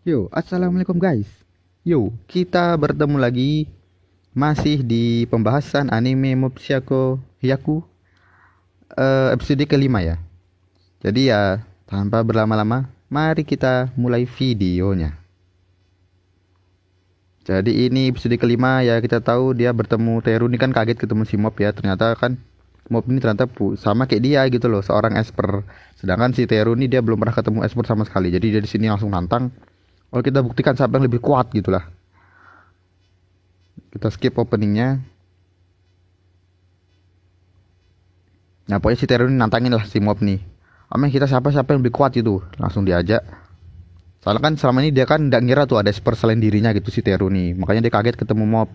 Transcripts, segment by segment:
Yo, assalamualaikum guys. Yo, kita bertemu lagi masih di pembahasan anime Mob Psycho Hyaku episode kelima ya. Jadi ya, tanpa berlama-lama, mari kita mulai videonya. Jadi ini episode kelima ya, kita tahu dia bertemu Teru ini kan kaget ketemu si Mob ya. Ternyata kan Mob ini ternyata sama kayak dia gitu loh, seorang esper. Sedangkan si Teru ini dia belum pernah ketemu esper sama sekali. Jadi dia di sini langsung nantang. Oh, kita buktikan siapa yang lebih kuat gitulah. Kita skip openingnya. Nah pokoknya si Teru ini nantangin lah si Mob nih. Ame kita siapa yang lebih kuat itu. Langsung diajak. Soalnya kan selama ini dia kan nggak ngira tuh ada super selain dirinya gitu si Teru nih. Makanya dia kaget ketemu Mob.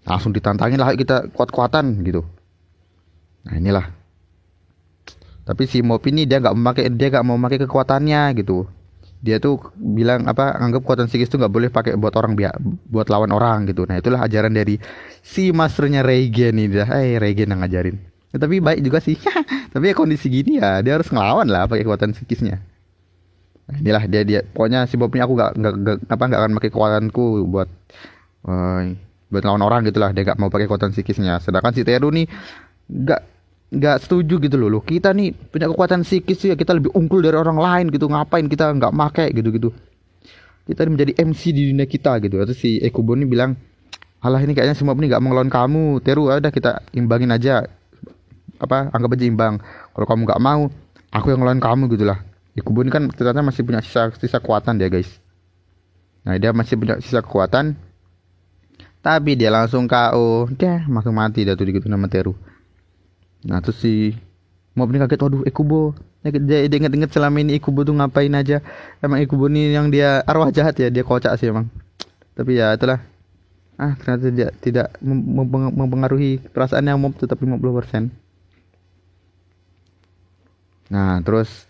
Langsung ditantangin lah kita kuat-kuatan gitu. Nah inilah. Tapi si Mob ini dia nggak mau memakai kekuatannya gitu. Dia tuh bilang apa anggap kekuatan psikis tuh nggak boleh pakai buat lawan orang gitu. Nah itulah ajaran dari si masternya Reigen ini dah. Reigen yang ngajarin. Ya, tapi baik juga sih. Tapi ya kondisi gini ya dia harus ngelawan lah pakai kekuatan psikisnya. Nah, inilah dia pokoknya si Bob ini aku nggak akan pakai kekuatanku eh, buat lawan orang gitulah. Dia nggak mau pakai kekuatan psikisnya. Sedangkan si Teru nih nggak nggak setuju gitu loh. Kita nih punya kekuatan psikis ya kita lebih unggul dari orang lain gitu. Ngapain kita nggak make gitu-gitu. Kita menjadi MC di dunia kita gitu. Terus si Ekubo ini bilang, alah ini kayaknya semua ini nggak mau ngelawan kamu. Teru udah kita imbangin aja. Apa anggap aja imbang. Kalau kamu nggak mau, aku yang ngelawan kamu gitulah. Ekubo ini kan ternyata masih punya sisa kekuatan dia guys. Nah dia masih punya sisa kekuatan. Tapi dia langsung KO. Dah langsung mati dah tuh gitu nama Teru. Nah terus si Mob ini kaget, waduh Ekubo. Dia inget-inget selama ini Ekubo tuh ngapain aja. Emang Ekubo ini yang dia arwah jahat ya, dia kocak sih emang. Tapi ya itulah. Ternyata dia tidak mempengaruhi perasaannya Mob tetap 50%. Nah terus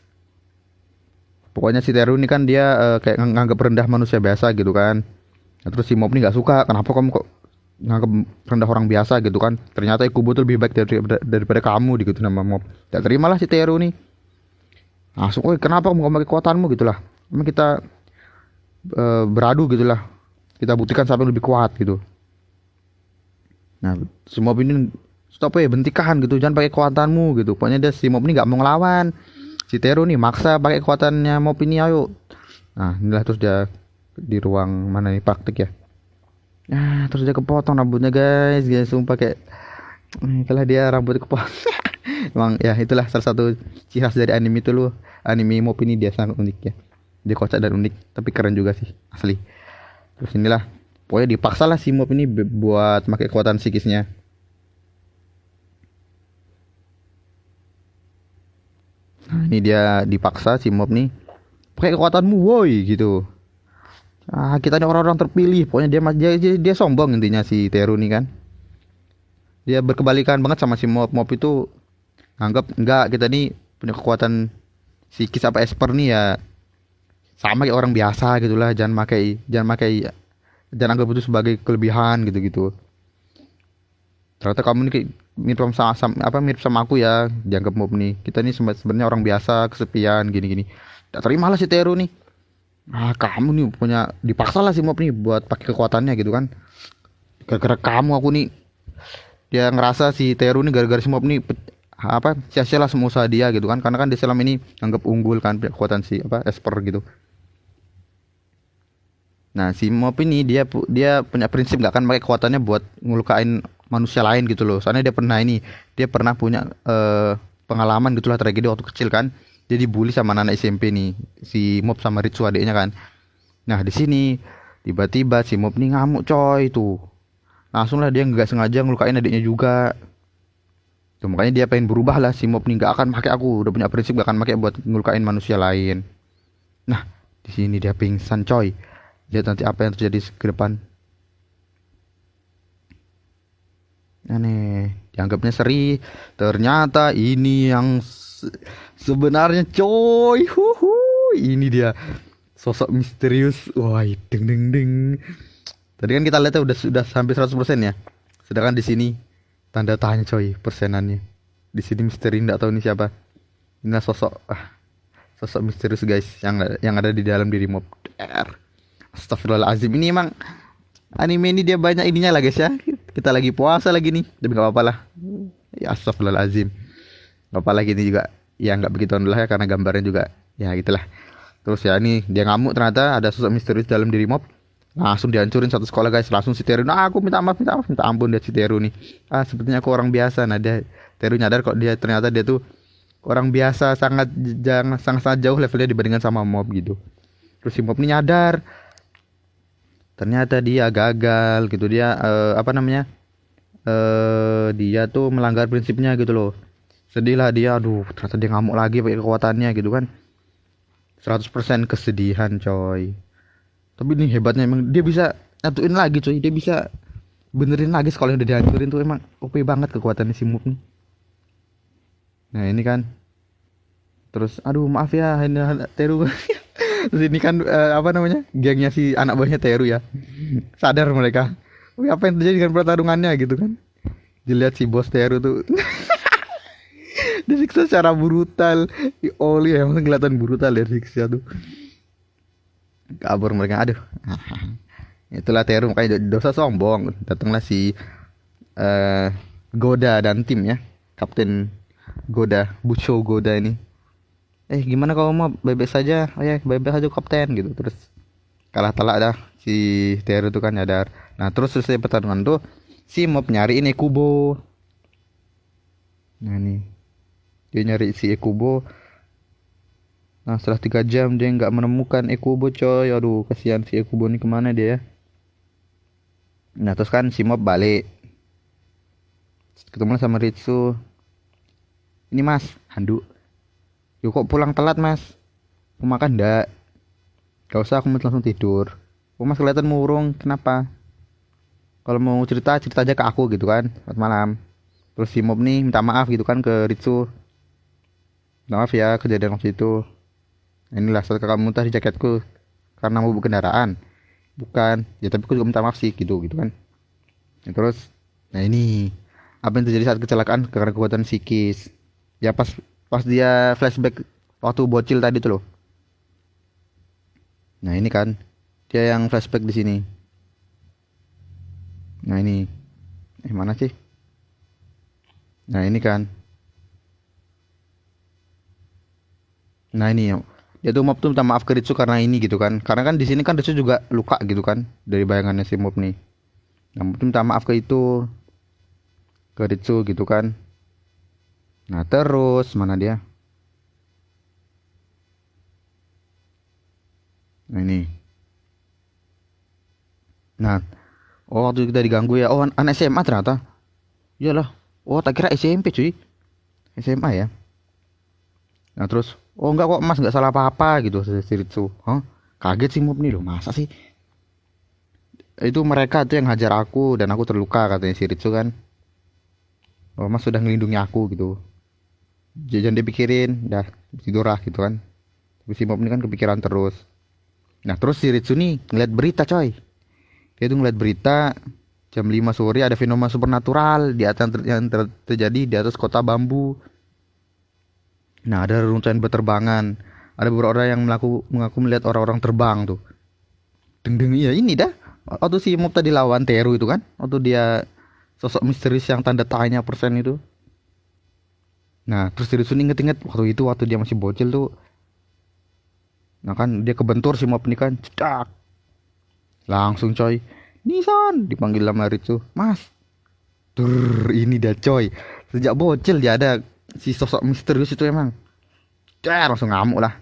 pokoknya si Teru ini kan dia kayak nganggap rendah manusia biasa gitu kan. Nah, terus si Mob ini nggak suka, kenapa kamu kok nganggap rendah orang biasa gitu kan. Ternyata Ekubo tuh lebih baik daripada kamu gitu nama Mob. Tidak terimalah si Teru nih. Langsung, kenapa kamu gak pakai kekuatanmu gitulah. Emang kita beradu gitulah. Kita buktikan siapa yang lebih kuat gitu. Nah, si Mob ini stop ya, bentikan gitu, jangan pakai kekuatanmu gitu. Pokoknya dia si Mob ini nggak mau ngelawan. Si Teru nih maksa pakai kekuatannya Mob ini, ayo. Nah, inilah terus dia di ruang mana nih praktik ya. Terus dia kepotong rambutnya guys, sumpah kayak itulah dia rambut kepotong. Emang ya itulah salah satu ciri khas dari anime itu loh. Anime Mob ini dia sangat unik ya. Dia kocak dan unik, tapi keren juga sih asli. Terus inilah, pokoknya dipaksa lah si Mob ini buat pakai kekuatan psikisnya. Nah, ini dia dipaksa si Mob nih pakai kekuatanmu woi gitu. Kita ini orang-orang terpilih. Pokoknya dia sombong intinya si Teru nih kan. Dia berkebalikan banget sama si Mob. Mob itu anggap enggak, kita nih punya kekuatan psikis apa esper nih ya sama kayak orang biasa gitulah. Jangan anggap itu sebagai kelebihan gitu-gitu. Ternyata kamu nih kayak mirip sama aku ya, dianggap Mob nih. Kita nih sebenarnya orang biasa, kesepian gini-gini. Tak terima lah si Teru nih. Kamu nih punya dipaksa lah si Mob nih buat pakai kekuatannya gitu kan. Gara-gara kamu aku nih, dia ngerasa si Teru nih gara-gara si Mob nih sia-sialah semua usaha dia gitu kan, karena kan dia selama ini anggap unggul kan kekuatan si Esper gitu. Nah si Mob ini dia punya prinsip nggak akan pakai kekuatannya buat ngelukain manusia lain gitu loh. Soalnya dia pernah punya pengalaman gitulah tragedi waktu kecil kan. Dia dibully sama anak SMP nih, si Mob sama Ritsu adiknya kan. Nah di sini tiba-tiba si Mob nih ngamuk coy tuh. Langsung lah dia nggak sengaja ngelukain adiknya juga. Tuh, makanya dia pengen berubah lah si Mob nih, nggak akan pakai aku, udah punya prinsip gak akan pakai buat ngelukain manusia lain. Nah di sini dia pingsan coy. Lihat nanti apa yang terjadi ke depan. Aneh, dianggapnya seri, ternyata ini yang sebenarnya coy. Ini dia sosok misterius. Wah, deng deng deng. Tadi kan kita lihat udah hampir 100% ya. Sedangkan di sini tanda tanya coy persenannya. Di sini misteri enggak tahu ini siapa. Ini sosok sosok misterius guys yang ada di dalam diri Mob. Astagfirullahaladzim, ini emang anime ini dia banyak ininya lah guys ya. Kita lagi puasa lagi nih, tapi nggak apa-apa lah. Ya astagfirullahaladzim. Nggak apa lagi ini juga. Ya nggak begitu lah ya karena gambarnya juga ya gitulah. Terus ya ini dia ngamuk ternyata ada sosok misterius dalam diri mob. Langsung dihancurin satu sekolah guys. Langsung si Teru, nah aku minta maaf, minta ampun dia si Teru nih. Sepertinya aku orang biasa. Nah dia Teru nyadar kok dia ternyata dia tuh orang biasa, sangat jauh levelnya dibandingkan sama mob gitu. Terus si mob ini nyadar ternyata dia gagal gitu, dia apa namanya, dia tuh melanggar prinsipnya gitu loh. Sedih lah dia, aduh ternyata dia ngamuk lagi pakai kekuatannya gitu kan. 100% kesedihan coy. Tapi ini hebatnya emang dia bisa nyatuin lagi coy, dia bisa benerin lagi sekolah yang udah dihancurin tuh. Emang OP banget kekuatannya si mob nih. Nah ini kan, terus aduh maaf ya Teru. Terus ini kan apa namanya, gengnya si anak buahnya Teru ya, sadar mereka, wih apa yang terjadi dengan pertarungannya gitu kan. Dilihat si bos Teru tuh disiksa secara brutal. Oli emang kelihatan brutal ya siksa tuh. Kabur mereka, aduh. Itulah Teru, makanya dosa sombong. Datanglah si Goda dan tim ya, Kapten Goda, Bucho Goda ini. Gimana kalau mau bebek saja? Oh ya bebek saja kapten gitu. Terus kalah telak dah si Teru tuh kan nyadar. Nah terus selesai pertarungan tuh si mob nyariin Ekubo. Nah nih dia nyari si Ekubo. Nah setelah 3 jam dia nggak menemukan Ekubo coy. Aduh kasihan si Ekubo nih, kemana dia ya. Nah terus kan si mob balik, ketemu sama Ritsu. Ini mas handuk, yuk kok pulang telat mas, mau makan ndak? Gak usah, aku mau langsung tidur. Oh mas kelihatan murung, kenapa? Kalau mau cerita aja ke aku gitu kan. Selamat malam. Terus si mob nih minta maaf gitu kan ke Ritsu. Minta maaf ya kejadian waktu itu. Inilah saat kakak muntah di jaketku karena mau kendaraan. Bukan ya, tapi aku juga minta maaf sih gitu kan. Ya, terus nah ini apa yang terjadi saat kecelakaan karena kekuatan psikis. Ya pas dia flashback waktu bocil tadi tuh loh. Nah ini kan dia yang flashback di sini. Nah ini mana sih? Nah ini kan. Nah ini dia tuh mob tuh minta maaf ke Ritsu karena ini gitu kan. Karena kan di sini kan Ritsu juga luka gitu kan dari bayangannya si mob nih. Nah mob tuh minta maaf ke itu, ke Ritsu gitu kan. Nah terus mana dia? Nah ini. Nah, oh waktu kita diganggu ya. Oh anak SMA ternyata. Iyalah. Oh tak kira SMP cuy. SMA ya. Nah terus, oh enggak kok mas, nggak salah apa-apa gitu si Ritsu. Hah? Kaget sih mob nih loh, masa sih? Itu mereka tuh yang hajar aku dan aku terluka katanya si Ritsu kan. Oh mas sudah ngelindungi aku gitu. Jangan dipikirin, dah tidur lah gitu kan. Tapi si mob ini kan kepikiran terus. Nah terus si Ritsu nih ngeliat berita coy. Dia tuh ngeliat berita jam 5 sore ada fenomena supernatural di atas terjadi di atas kota bambu. Nah ada reruntuhan berterbangan. Ada beberapa orang yang mengaku melihat orang-orang terbang tuh. Deng ya ini dah. Waktu si mob tadi lawan Teru itu kan. Waktu dia sosok misterius yang tanda tanya persen itu. Nah terus Ritsu inget-inget waktu dia masih bocil tuh. Nah kan dia kebentur si mob ini kan, cedak. Langsung coy, Nisan dipanggil sama Ritsu, mas. Ini dah coy. Sejak bocil dia ada si sosok misterius itu emang. Langsung ngamuk lah.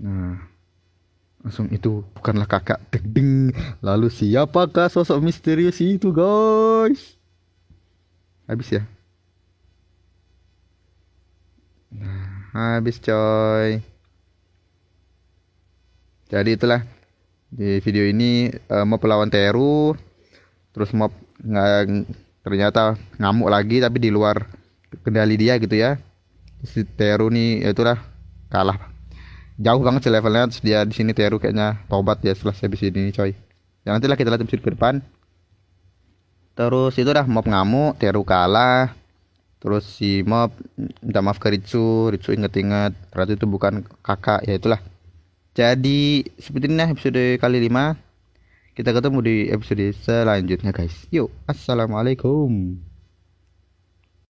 Nah langsung itu bukanlah kakak, deng. Lalu siapakah sosok misterius itu guys? Habis ya. Nah, habis coy. Jadi itulah di video ini mob lawan Teru. Terus mob ternyata ngamuk lagi tapi di luar kendali dia gitu ya. Si Teru nih ya itulah kalah. Jauh banget sih levelnya. Terus dia di sini Teru kayaknya tobat ya setelah habis ini coy. Ya nantilah kita lihat episode ke depan. Terus itu dah mob ngamuk, Teru kalah. Terus si mob minta maaf ke Ritsu inget-inget ternyata itu bukan kakak, ya itulah. Jadi seperti ini episode kali 5. Kita ketemu di episode selanjutnya guys. Yuk, assalamualaikum.